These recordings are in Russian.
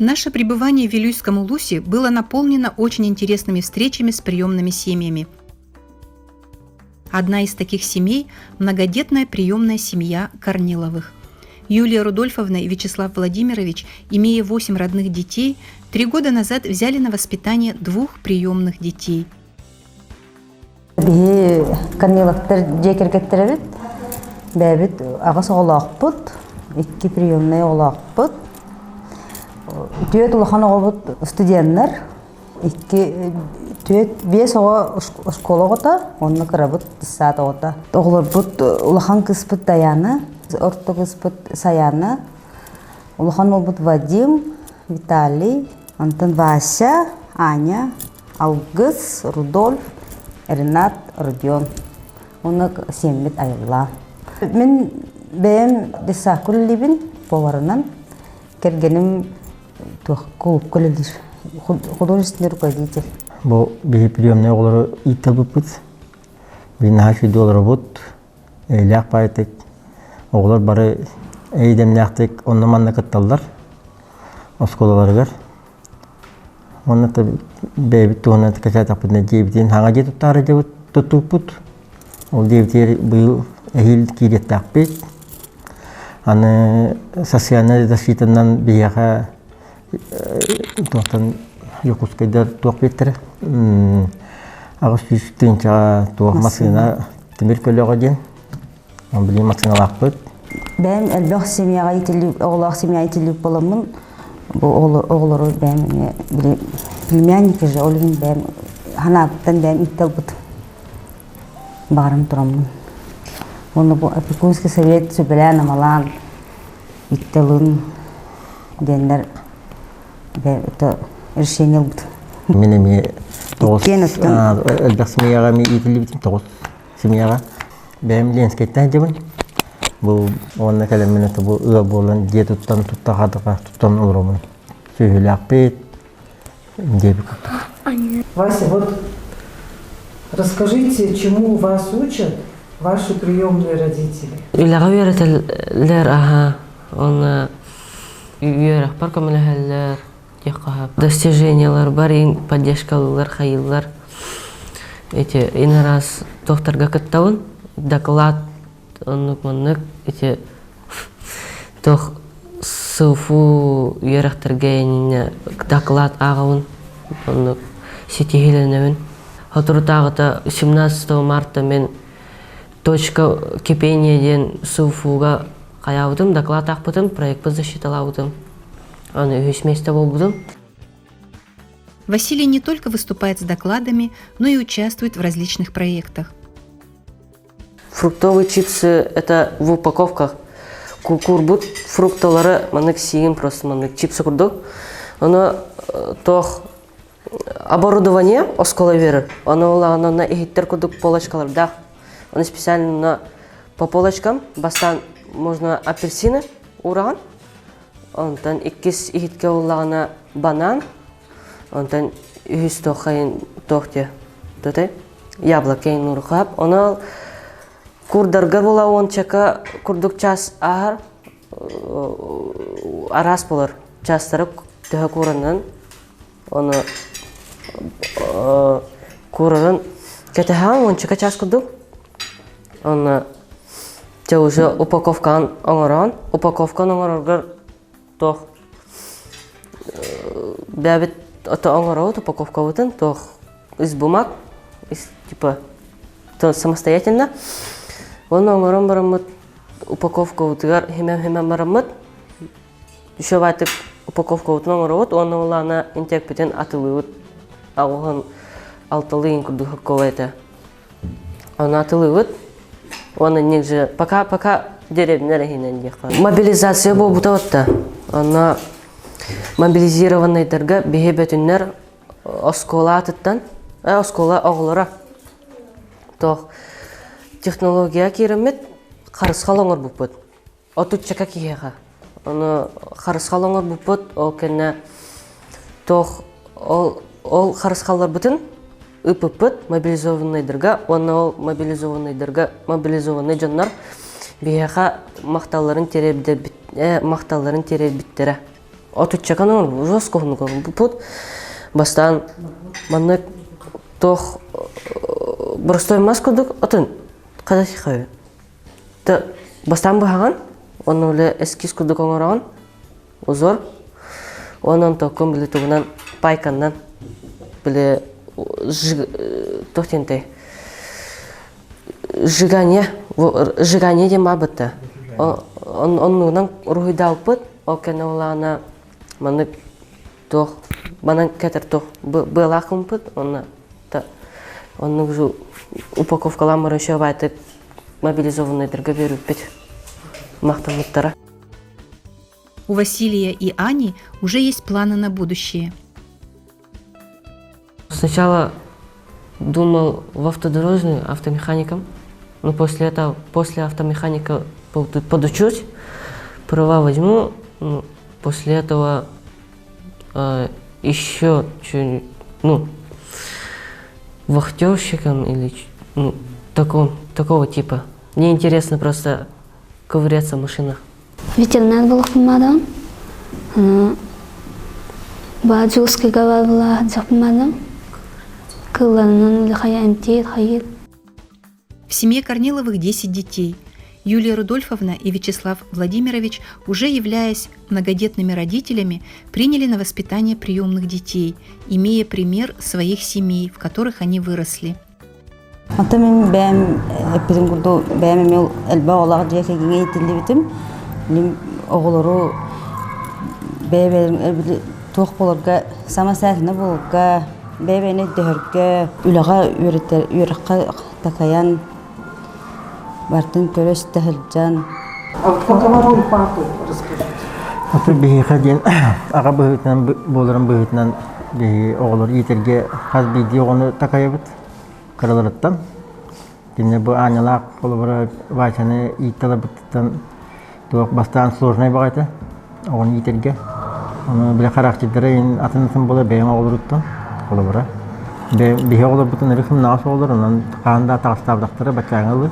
Наше пребывание в Вилюйском Улусе было наполнено очень интересными встречами с приемными семьями. Одна из таких семей – многодетная приемная семья Корниловых. Юлия Рудольфовна и Вячеслав Владимирович, имея 8 родных детей, 3 года назад взяли на воспитание 2 приемных детей. Корниловтар жекергеттеребит, бәбит ағыс оғылақпыт, 2 приемная оғылақпыт. Түйет ұлыған оғылбыт студенттер, 5 оға школа оғыта, онны қырабыт 1 саат оғыта. Оғылбыт ұлыған кыспыт Даяны, орты кыспыт Саяны, ұлыған олбыт Вадим, Виталий, Антон Вася, Аня, Алгыз, Рудольф, Ренат, Родион. Оны сембет айылла. Мен бәйім десақыл лебін поварынан кергенім клуб колледж, художественный руководитель. Бұл приемная олары иттел бұппыт. Бір нағаш үйді олар бұд, әйләқ байытык. Оғылар бары әйдемнәқтік, онны манна кытталдар, осколаларығар. Онны бәйбіт туғынан кәсәтақ бұдына дейбітен хаңа де тұттары де тұттық бұд. Ол дейбітер бұйыл әйіл кейреттақ бет. Аны социальный защитаннан бияға тоқтан юқускайдар тоқ беттірі. Ағыз түйістігінші тоқ масына темір көліға ден. Он білі масыналақ бұд. Бәйім әлбәқ семьяға етіліп, оғылақ семьяға етіліп боламын. Бұл оғылары бәйім племянникі же, олығын бәйім ханабыттан бәйім иттел бұд. Бағарым тұрамын. Оны бұл опекунский совет сөбілән амалан иттелін денлер решение бұд. Мен әме 9 әлбәқ семьяға мен етілі бітім 9 семьяға. Бәйім ленскеттен жемін. Бұл оғанна кәлем менеті бұл ұға болын де тұттан тұттағадыға тұттан ұлырымын. Сөйілі ақпет, дебі көптік. Вася, вот расскажите, чему вас учат ваши приемные родители? Илаға өйретелер, оны өйрек бар көміләхәлер, достижениялар бар, поддержкалылар, хайылар. Ине раз тоқтарға кіттауын, доклад, онық-монық, тоқ сылфу өйректерге доклад ағауын, онық сетегеленуін. Отыртағыта 17 марта мен точка кипениеден сылфуға қаяудым, доклад ақпыдым, проект защиталаудым. Оны өз месте болбудым. Василий не только выступает с докладами, но и участвует в различных проектах. Фруктовые чипсы – это в упаковках. Курбут фруктолары маннык сиим просто маннык чипсы курдук. Оно тох оборудование оскола веры. Оно на ихиттер курдук полочкалар. Да, оно специально по полочкам. Бастан можно апельсины ураган. Онтан иккис ихитке уллагана банан. Онтан үйіс тоқайын тоқте. Яблокейн урхаб. Оно курдаргар бола он чака курдук час ахар арас болар. Частары төһө кураннан. Оны курарын кетехан он чака час курдук. Оны те уже упаковкан оңоран. Упаковкан оңораргар тоқ бәбіт ото оңорауыт упаковка бұтын тоқ из бумаг, типа самостоятельно. Оны оңоран барамыт упаковка бұтығар хемем барамыт. Еще байтық упаковка бұтын оңорауыт, оны олана интек бітен атылы бұт. Ағылған алтылыйын күрді хыққова еті. Оны атылы бұт. Оны негізі пока деревнер ехінен деқла. Мобилизация бұл бұта бұтта. Она мобилизированный дәргі бейбетінлер оскола атыттан, оскола оғылыра. Тоқ технология керемет қарысқал оңыр бұппыд. Отут чака кейеға. Оны қарысқал оңыр бұппыд, ол кәне тоқ ол қарысқалар бұтын үпіппіт мобилизованный дәргі. Оны ол мобилизованный дәргі, мобилизованный жаннар бейеға мақталарын тереп біттері. отуччакан он жестко пут бастан манны тох бростой маскудук отын кадasi хай. Та бастан бахаган он уле эскиз кудук оңораган узор онон током биле тугунан пайканнан биле тохтенте жигане дем абыта оннугунан руйдалпыт окенолана маны тох банан кетер тох былакымпыт онна та оннуг жу упаковкаламыр еще вайтык мобилизованныйдерге беруппит мактамыттара. У Василия и Ани уже есть планы на будущее. Сначала думал в автодорожную автомехаником, но после этого, после автомеханика подучусь, права возьму, после этого еще что-нибудь, вахтерщиком или такого типа. Мне интересно просто ковыряться в машинах. Ветеринар был помадом, баджуски гавала запомадом, кыланын лихая имтит хаир. В семье Корниловых 10 детей. Юлия Рудольфовна и Вячеслав Владимирович, уже являясь многодетными родителями, приняли на воспитание приемных детей, имея пример своих семей, в которых они выросли. Атамын бәм эпидем гурду бәм мел элба олар дияке геңе итилди битим. Ним оголору бәбе тох болорга самасатына болга бәбене дөргә үлага үрәккә такаян бартын көрөс тәһилҗан. А вот какова роль папы, расскажите? Аты бихаден ага быһытнан боларын быһытнан оголор итерге хаз биди оны такаябыт караларыттан. Кине бу аналак болбара вачаны италабыттан туак бастан сложный багайта. Оны итерге. Оны биле характерлерин атынысын бола бәйем оголоруттан болбара. Бихе оголор бутын рихим наас оголор онан канда тагыстабдактары бачаңылы.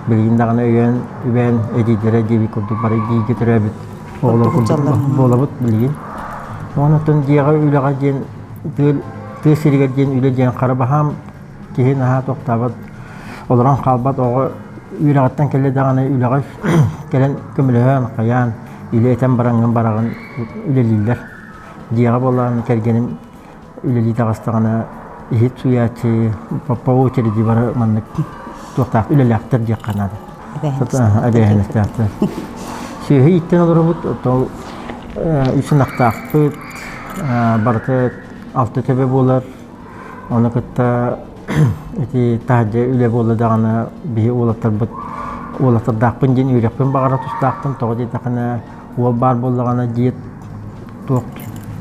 Билгиндаганы үбен эдидере деби курду бары гиге төрөбүт. Оголор курду болабыт билгин. Онотон дияга үлага ден тесириге ден үле ден карабахам кихин аха токтабыт. Олоран калбат ого үйрагаттан келе даганы үлага келен көмөлөһөн каян илетен баранган барагын үлелилер. Дияга болан келгеним үлели тагыстаганы ихит суячы папа очереди бары маннык тоқтақ үлелектер дек қанады. Әдейін істәпті. Сүйі иттен олар бұд, ол үшін ақтақпыд, барты алты төбе болар. Оны күтті тағжы үле болы дағаны бейі олақтар бұд. Олақтар дақпын ден үйрекпен бағара тұстақтым. Тоғы дейдіқіні ол бар болдағаны дейд тоқ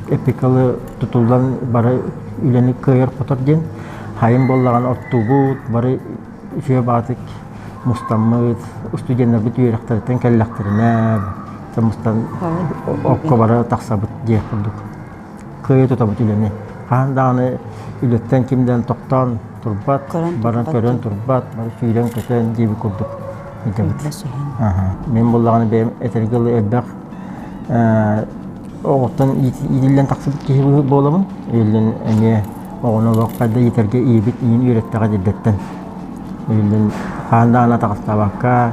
эпикалы тұтылдан бары үлені көйер құтыр ден. Хайым болдаған отту бұд, бары Şöyle batık mustamız, stüdyenler bütün yüreklerden kelleklerine, mustan okkabara taksabıt diye kurduk. Köye tutabıt üleni. Handağını ületten kimden toktan turbat, baran tören turbat, barı şuylen köten diye kurduk. Men bollağını benim etergili elbek oğuttan idillen taksabıt kişi bolamın. Ülden eme oğuna vakfada yeterge iyi bit iyi yürekteğe dilletten. Ülden handağına taksabakka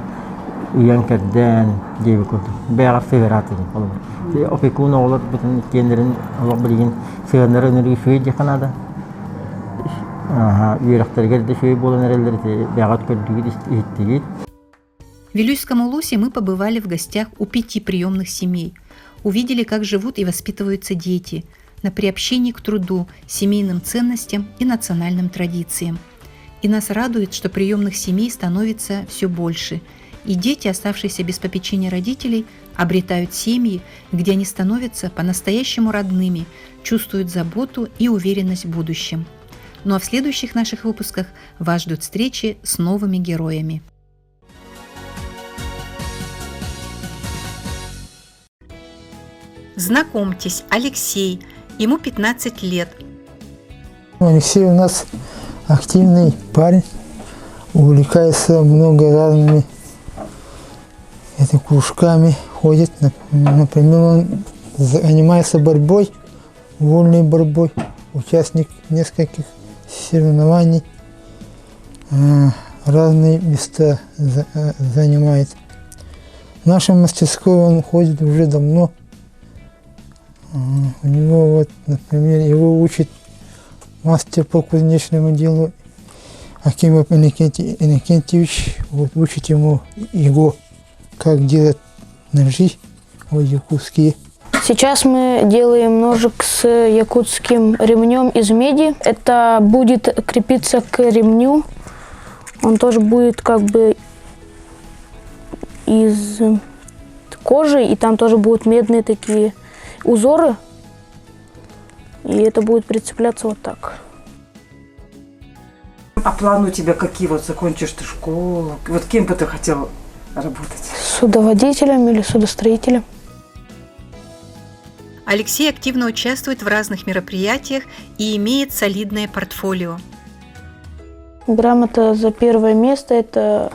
uyan kerden diye kurduk. Beğer sığıratı olur. Opekun olur bütün kendilerin Allah bilgin sığınları öneri şöyle dikanada. Yürekterge de şöyle bolan ereleri beğer kördüğü istediği. В Вилюйском Улусе мы побывали в гостях у 5 приемных семей. Увидели, как живут и воспитываются дети, на приобщении к труду, семейным ценностям и национальным традициям. И нас радует, что приемных семей становится все больше, и дети, оставшиеся без попечения родителей, обретают семьи, где они становятся по-настоящему родными, чувствуют заботу и уверенность в будущем. Ну а в следующих наших выпусках вас ждут встречи с новыми героями. Знакомьтесь, Алексей, ему 15 лет. Алексей у нас активный парень, увлекается много разными кружками, ходит. Например, он занимается борьбой, вольной борьбой, участник нескольких соревнований, разные места занимает. В нашей мастерской он ходит уже давно. У него вот, например, его учит мастер по кузнечному делу Акимов Иннокентьевич, вот, учит его, как делать ножи якутские. Сейчас мы делаем ножик с якутским ремнем из меди. Это будет крепиться к ремню. Он тоже будет как бы из кожи, и там тоже будут медные такие узоры. И это будет прицепляться вот так. А планы у тебя какие? Вот закончишь ты школу. Вот кем бы ты хотел работать? Судоводителем или судостроителем. Алексей активно участвует в разных мероприятиях и имеет солидное портфолио. Грамота за первое место – это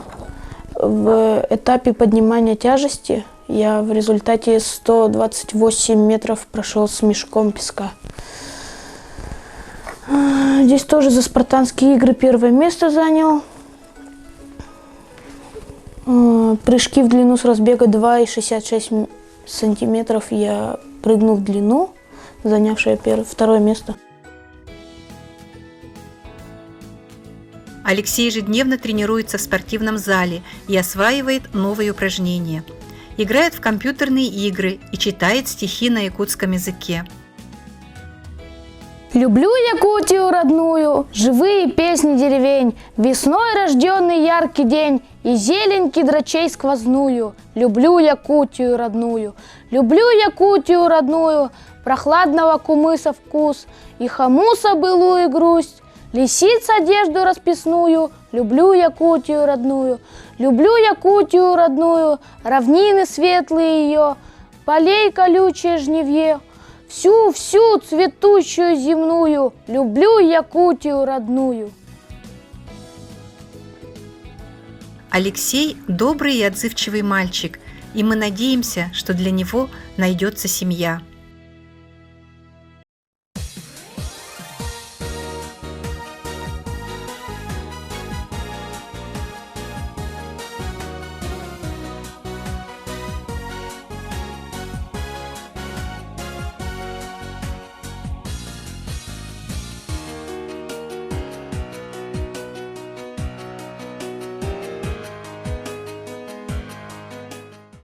в этапе поднимания тяжести. Я в результате 128 метров прошел с мешком песка. Здесь тоже за спартанские игры первое место занял. Прыжки в длину с разбега 2,66 сантиметров я прыгнул в длину, занявшая второе место. Алексей ежедневно тренируется в спортивном зале и осваивает новые упражнения. Играет в компьютерные игры и читает стихи на якутском языке. Люблю Якутию родную, живые песни деревень, весной рожденный яркий день и зелень кедрачей сквозную. Люблю Якутию родную, люблю Якутию родную, прохладного кумыса вкус и хамуса былую грусть. Лисиц одежду расписную, люблю Якутию родную, люблю Якутию родную, равнины светлые ее, полей колючее жневье. Всю цветущую земную, люблю Якутию родную. Алексей – добрый и отзывчивый мальчик, и мы надеемся, что для него найдется семья.